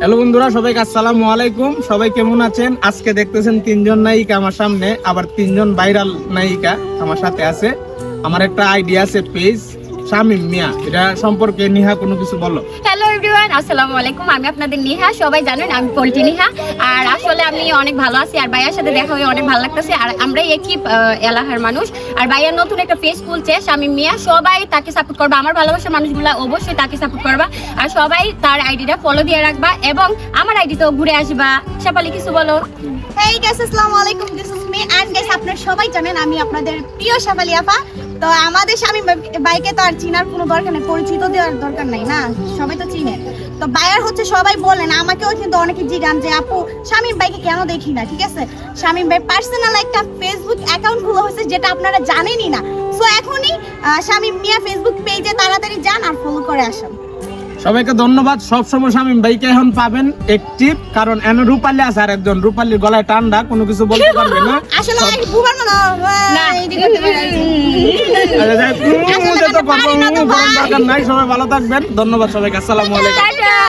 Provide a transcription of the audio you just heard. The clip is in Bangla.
হ্যালো বন্ধুরা, সবাইকে আসসালামু আলাইকুম। সবাই কেমন আছেন? আজকে দেখতেছেন তিনজন নায়িকা আমার সামনে, আবার তিনজন ভাইরাল নায়িকা আমার সাথে আছে। আমার একটা আইডিয়া আছে পেজ শামিম মিয়া, এটা সম্পর্কে নিহা কোনো কিছু বলো। হ্যালো এভরিওয়ান, আসসালামু আলাইকুম। আমি আপনাদের নিহা, সবাই জানেন আমি পোল্ট্রি নিহা। আর আসলে আমি অনেক ভালো আছি, আর ভাইয়ার সাথে দেখা হয়ে অনেক ভালো লাগতেছে। আর আমরা একই এলাকার মানুষ। আর ভাইয়ার নতুন একটা পেজ খুলছে শামিম মিয়া, সবাই তাকে সাপোর্ট করবা। আমার ভালোবাসার মানুষগুলা অবশ্যই তাকে সাপোর্ট করবা, আর সবাই তার আইডিটা ফলো দিয়ে রাখবা এবং আমার আইডিতেও ঘুরে আসবা। শেফালি কিছু বলো। হেই গাইস, আসসালামু আলাইকুম, this is me. And guys, আপনারা সবাই জানেন আমি আপনাদের প্রিয় শেফালি আপা। তো আমাদের শামিম ভাইকে তো আর চিনার কোনো দরকার নেই, পরিচিত দেওয়ার দরকার নাই না, সবাই তো চিনেন। তো ভাইয়ার হচ্ছে সবাই বলেন, আমাকেও কিন্তু অনেকে জিজ্ঞান যে আপু শামিম ভাইকে কেন দেখি না। ঠিক আছে, শামিম ভাই পার্সোনাল একটা ফেসবুক অ্যাকাউন্ট খোলা হয়েছে, যেটা আপনারা জানেনই না। সো এখনই শামিম মিয়া ফেসবুক পেজে তাড়াতাড়ি যান আর ফলো করে আসুন। সবাইকে ধন্যবাদ। সবসময় শামিম ভাইকে এখন পাবেন অ্যাক্টিভ, কারণ এন রূপালী আছে আর একজন, রূপালীর গলায় ঠান্ডা, কোনো কিছু বলতে পারবে না। আসলে আমি বুবার না এইদিকে দরকার নাই। সবাই ভালো থাকবেন, ধন্যবাদ সবাইকে, আসসালামু আলাইকুম।